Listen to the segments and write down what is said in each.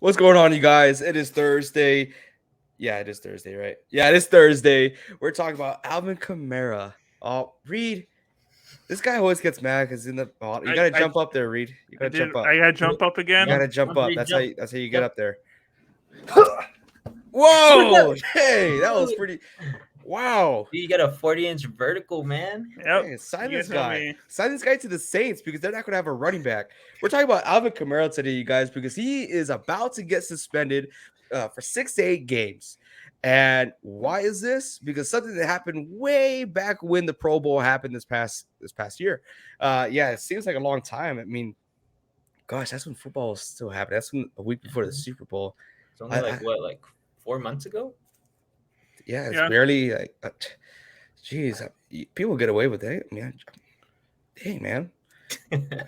What's going on, you guys? It is Thursday. Yeah, it is Thursday, right? Yeah, it is Thursday. We're talking about Alvin Kamara. Oh, Reed, this guy always gets mad because in the you I, gotta I jump up there, Reed. You I gotta did. jump up. I gotta jump up You again. gotta jump Jump, up. Reed, jump, That's how you get jump. up there. Whoa! Hey, that was pretty. Wow. You got a 40-inch vertical, man. Yep. Dang, sign You this can tell guy. me. Sign this guy to the Saints because they're not going to have a running back. We're talking about Alvin Kamara today, you guys, because he is about to get suspended for 6 to 8 games. And why is this? Because something that happened way back when the Pro Bowl happened this past year. Yeah, it seems like a long time. I mean, gosh, that's when football was still happening. That's when a week before the Super Bowl. It's only I, I like 4 months ago. yeah, it's Yeah. barely like, geez, people get away with that. Man, dang, man.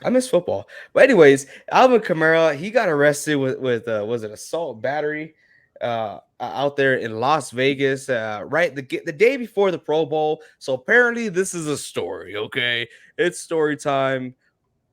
I miss football. But anyways, Alvin Kamara, he got arrested with was it assault battery out there in Las Vegas right the day before the Pro Bowl. So apparently this is a story, okay? It's story time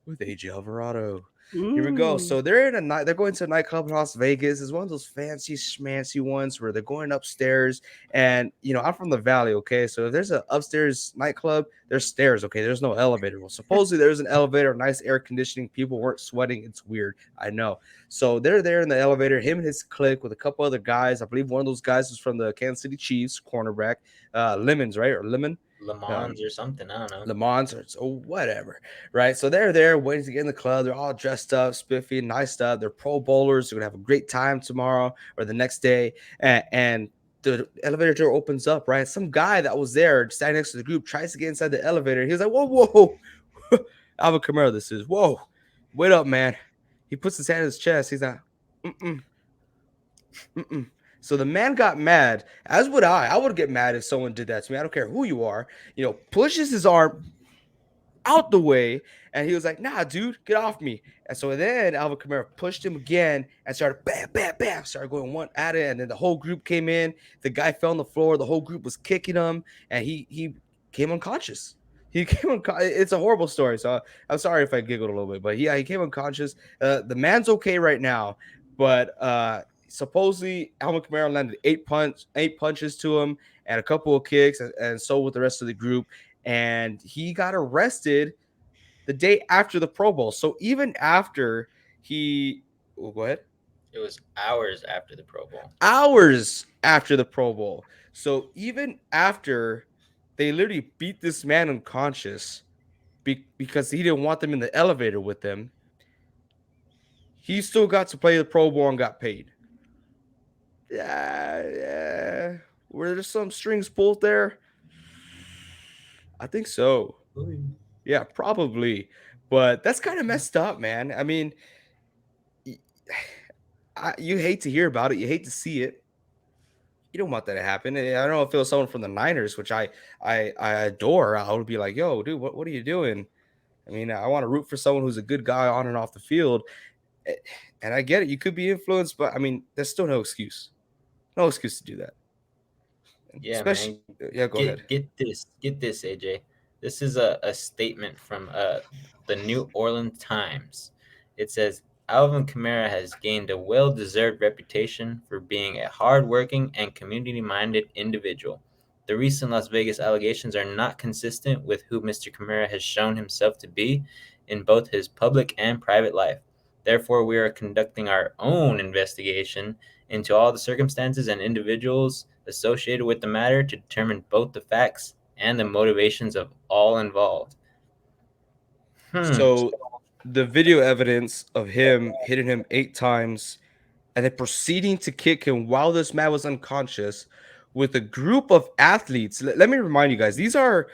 with AJ Alvarado. Here we go. Ooh. So they're in a night. They're going to a nightclub in Las Vegas. It's one of those fancy schmancy ones where they're going upstairs. And I'm from the Valley. Okay, so if there's an upstairs nightclub, there's stairs. Okay, there's no elevator. Well, supposedly there's an elevator, nice air conditioning. People weren't sweating. It's weird. I know. So they're there in the elevator. Him and his clique with a couple other guys. I believe one of those guys was from the Kansas City Chiefs, cornerback, Lemons, right, or Lemon. Le Um, Mans or something. I don't know. Le Mans or so whatever, right? So they're there waiting to get in the club. They're all dressed up, spiffy, nice stuff. They're Pro Bowlers. They're gonna have a great time tomorrow or the next day. And the elevator door opens up, right? Some guy that was there standing next to the group tries to get inside the elevator. He was like, "Whoa, whoa, Alvin Kamara, this is whoa, wait up, man." He puts his hand in his chest. He's like, "Mm-mm, mm-mm." So the man got mad, as would I. I would get mad if someone did that to me. I don't care who you are. Pushes his arm out the way. And he was like, "Nah, dude, get off me." And so then Alvin Kamara pushed him again and started bam, bam, bam, started going one at it. And then the whole group came in. The guy fell on the floor. The whole group was kicking him, and he came unconscious. He came unconscious. It's a horrible story. So I'm sorry if I giggled a little bit, but yeah, he came unconscious. The man's okay right now, but supposedly Alvin Kamara landed eight punches to him and a couple of kicks, and so with the rest of the group. And he got arrested the day after the Pro Bowl. So even after go ahead. It was hours after the Pro Bowl. Hours after the Pro Bowl. So even after they literally beat this man unconscious because he didn't want them in the elevator with them, he still got to play the Pro Bowl and got paid. Yeah. Were there some strings pulled there? I think so. Yeah, probably. But that's kind of messed up, man. I mean, you hate to hear about it. You hate to see it. You don't want that to happen. I don't know if it was someone from the Niners, which I adore. I would be like, "Yo, dude, what are you doing?" I mean, I want to root for someone who's a good guy on and off the field. And I get it. You could be influenced, but I mean, there's still no excuse. No excuse to do that. Yeah, Especially, man. yeah. Go ahead. Get this, AJ. This is a statement from the New Orleans Times. It says Alvin Kamara has gained a well-deserved reputation for being a hard-working and community-minded individual. The recent Las Vegas allegations are not consistent with who Mr. Kamara has shown himself to be in both his public and private life. Therefore, we are conducting our own investigation into all the circumstances and individuals associated with the matter to determine both the facts and the motivations of all involved. So the video evidence of him hitting him 8 times and then proceeding to kick him while this man was unconscious with a group of athletes. Let me remind you guys, these are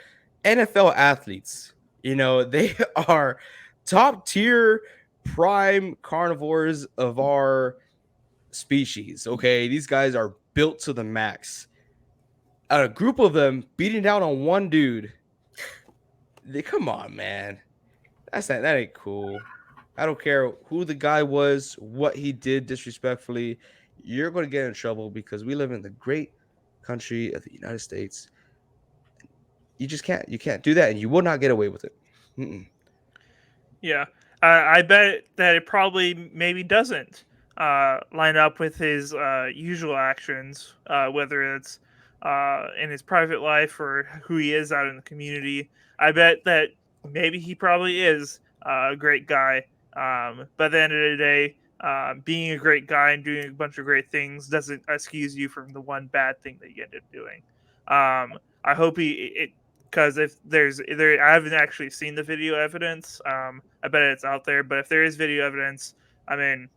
NFL athletes. They are top tier prime carnivores of our species. Okay. These guys are built to the max. A group of them beating down on one dude. Come on, man. That ain't cool. I don't care who the guy was, what he did disrespectfully. You're going to get in trouble because we live in the great country of the United States. You just can't. You can't do that, and you will not get away with it. Mm-mm. Yeah. I bet that it probably maybe doesn't. line up with his usual actions, whether it's in his private life or who he is out in the community. I bet that maybe he probably is a great guy. But at the end of the day, being a great guy and doing a bunch of great things doesn't excuse you from the one bad thing that you end up doing. I hope it because if there, I haven't actually seen the video evidence. I bet it's out there, but if there is video evidence, I mean,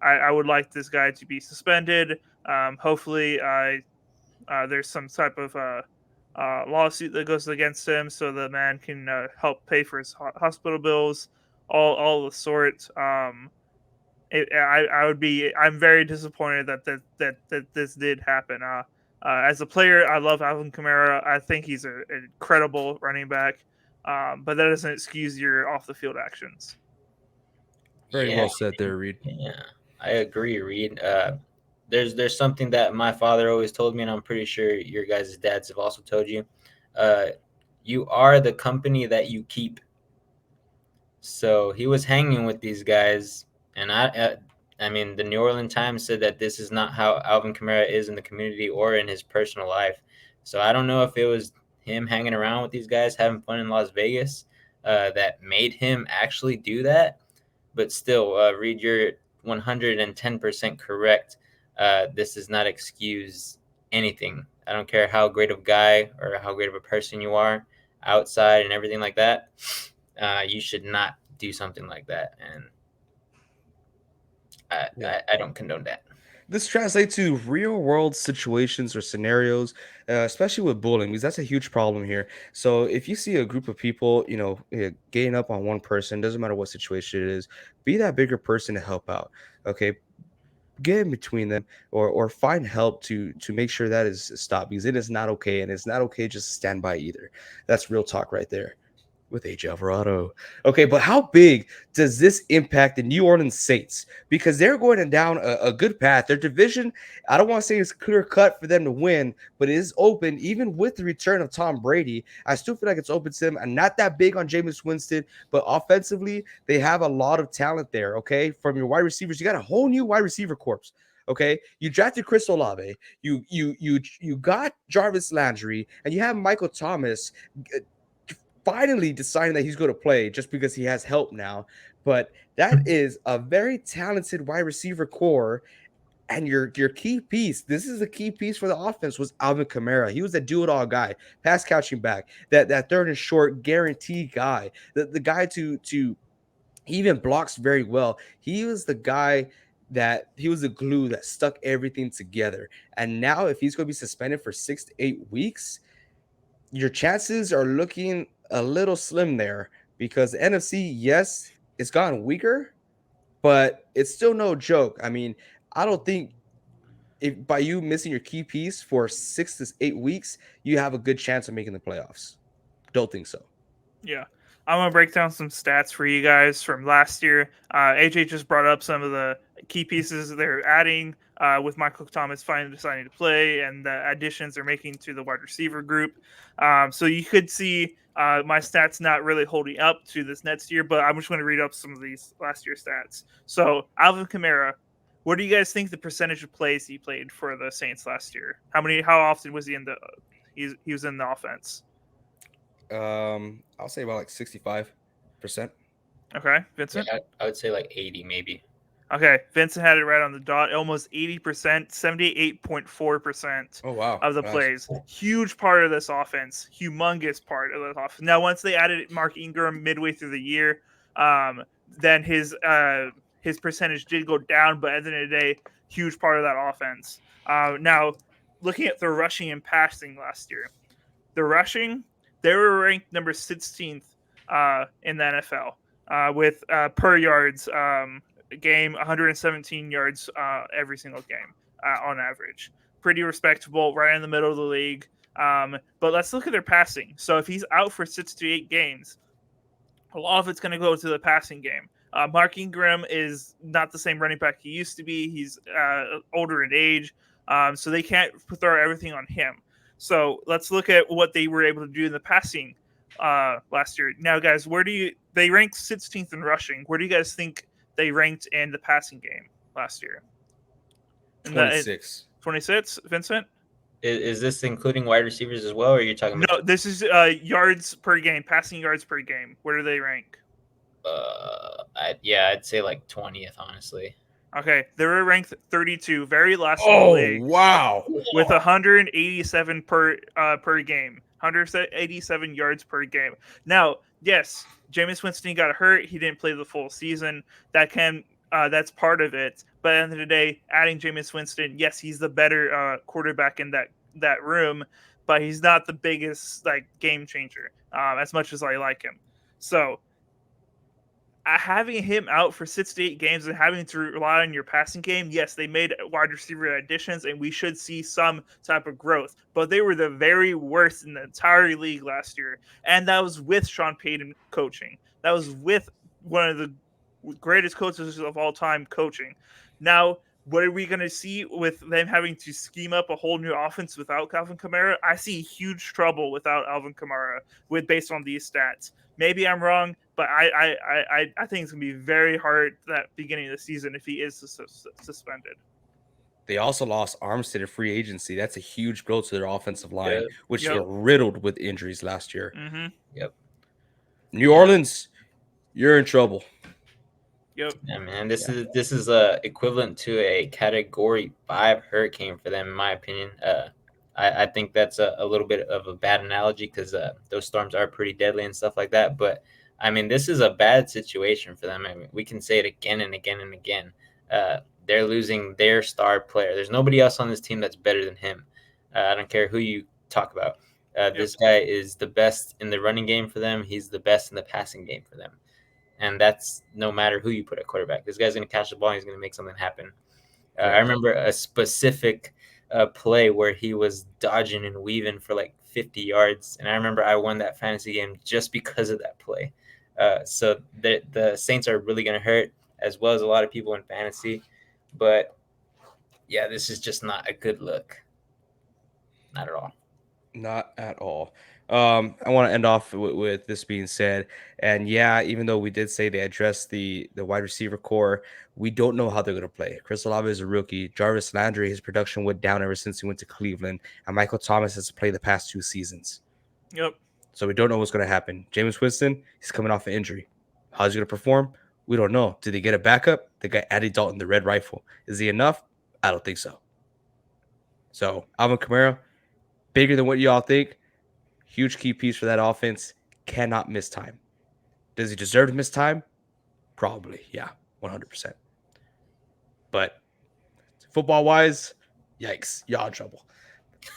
I would like this guy to be suspended. Hopefully, there's some type of lawsuit that goes against him, so the man can help pay for his hospital bills, all the sort. I would be. I'm very disappointed that this did happen. As a player, I love Alvin Kamara. I think he's an incredible running back. But that doesn't excuse your off the field actions. Very Yeah, well said there, Reed. yeah, I agree, Reed. There's something that my father always told me, and I'm pretty sure your guys' dads have also told you. Uh, you are the company that you keep. So he was hanging with these guys, and I mean, the New Orleans Times said that this is not how Alvin Kamara is in the community or in his personal life. So I don't know if it was him hanging around with these guys, having fun in Las Vegas, that made him actually do that. But still, Reed, you're 110% correct. This does not excuse anything. I don't care how great of a guy or how great of a person you are outside and everything like that. You should not do something like that, and Yeah. I don't condone that. This translates to real world situations or scenarios, especially with bullying, because that's a huge problem here. So if you see a group of people, getting up on one person, doesn't matter what situation it is, be that bigger person to help out. Okay, get in between them, or find help to make sure that is stopped, because it is not okay, and it's not okay just to stand by either. That's real talk right there with AJ Alvarado. Okay, but how big does this impact the New Orleans Saints? Because they're going down a good path. Their division, I don't want to say it's clear cut for them to win, but it is open even with the return of Tom Brady. I still feel like it's open to them. I'm not that big on Jameis Winston, but offensively, they have a lot of talent there. Okay, from your wide receivers, you got a whole new wide receiver corps. Okay, you drafted Chris Olave, you got Jarvis Landry, and you have Michael Thomas finally deciding that he's going to play just because he has help now. But that is a very talented wide receiver core. And your key piece, this is the key piece for the offense, was Alvin Kamara. He was a do-it-all guy, pass catching back, that third and short guarantee guy, the guy to he even blocks very well. He was the guy that he was the glue that stuck everything together. And now if he's going to be suspended for 6 to 8 weeks, your chances are looking a little slim there, because the NFC, yes, it's gotten weaker, but it's still no joke. I mean, I don't think if by you missing your key piece for 6 to 8 weeks, you have a good chance of making the playoffs. Don't think so. Yeah. I'm gonna break down some stats for you guys from last year. AJ just brought up some of the key pieces they're adding with Michael Thomas finally deciding to play and the additions they're making to the wide receiver group. So you could see my stats not really holding up to this next year, but I'm just going to read up some of these last year stats. So Alvin Kamara, what do you guys think the percentage of plays he played for the Saints last year? How often was he in the he was in the offense? I'll say about like 65%. Okay, Yeah, Vincent. I would say like 80 maybe. Okay, Vincent had it right on the dot. Almost 80%, 78.4% Oh wow, of the nice. plays. Huge part of this offense. Humongous part of the offense. Now, once they added Mark Ingram midway through the year, then his percentage did go down, but at the end of the day, huge part of that offense. Now, looking at the rushing and passing last year, the rushing, they were ranked number 16th in the NFL with per yards game, 117 yards every single game on average. Pretty respectable, right in the middle of the league. But let's look at their passing. So if he's out for 6 to 8 games, a lot of it's going to go to the passing game. Mark Ingram is not the same running back he used to be. He's older in age, so they can't throw everything on him. So let's look at what they were able to do in the passing last year. Now, guys, where do you they ranked 16th in rushing? Where do you guys think they ranked in the passing game last year. And 26. 26, Vincent? Is this including wide receivers as well, or are you talking No, about? this is yards per game, passing yards per game. Where do they rank? I'd say like 20th, honestly. Okay, they were ranked 32, very last in the Oh, league, wow. with 187 per game, 187 yards per game. Now, yes, Jameis Winston got hurt; he didn't play the full season. That's part of it. But at the end of the day, adding Jameis Winston, yes, he's the better quarterback in that room, but he's not the biggest game changer. As much as I like him, so having him out for 6 to 8 games and having to rely on your passing game, yes, they made wide receiver additions, and we should see some type of growth. But they were the very worst in the entire league last year, and that was with Sean Payton coaching. That was with one of the greatest coaches of all time coaching. Now, what are we going to see with them having to scheme up a whole new offense without Alvin Kamara? I see huge trouble without Alvin Kamara based on these stats. Maybe I'm wrong, but I think it's gonna be very hard that beginning of the season if he is suspended. They also lost Armstead at free agency. That's a huge blow to their offensive line, which Yep. were riddled with injuries last year. Mm-hmm. Yep. New Orleans, you're in trouble. Yep. Yeah, man. This is equivalent to a Category 5 hurricane for them, in my opinion. I think that's a little bit of a bad analogy because those storms are pretty deadly and stuff like that. But I mean, this is a bad situation for them. I mean, we can say it again and again and again. They're losing their star player. There's nobody else on this team that's better than him. I don't care who you talk about. This guy is the best in the running game for them. He's the best in the passing game for them. And that's no matter who you put at quarterback. This guy's going to catch the ball. And he's going to make something happen. I remember a specific play where he was dodging and weaving for like 50 yards. And I remember I won that fantasy game just because of that play. So the Saints are really going to hurt, as well as a lot of people in fantasy. But, yeah, this is just not a good look. Not at all. Not at all. I want to end off with this being said, and yeah, even though we did say they addressed the wide receiver core, we don't know how they're going to play. Chris Olave is a rookie. Jarvis Landry, his production went down ever since he went to Cleveland, and Michael Thomas has played the past 2 seasons. Yep. So we don't know what's going to happen. Jameis Winston, he's coming off an injury. How's he going to perform? We don't know. Did they get a backup? They got Andy Dalton, the red rifle. Is he enough? I don't think so. So Alvin Kamara, bigger than what you all think. Huge key piece for that offense. Cannot miss time. Does he deserve to miss time? Probably, yeah, 100%. But football-wise, yikes, y'all in trouble.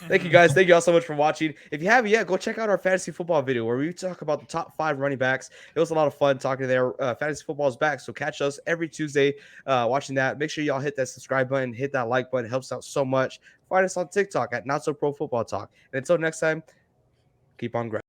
Thank you, guys. Thank you all so much for watching. If you haven't yet, go check out our fantasy football video where we talk about the top 5 running backs. It was a lot of fun talking there. Fantasy football is back, so catch us every Tuesday watching that. Make sure y'all hit that subscribe button, hit that like button. It helps out so much. Find us on TikTok at Not So Pro Football Talk. And until next time, keep on grinding.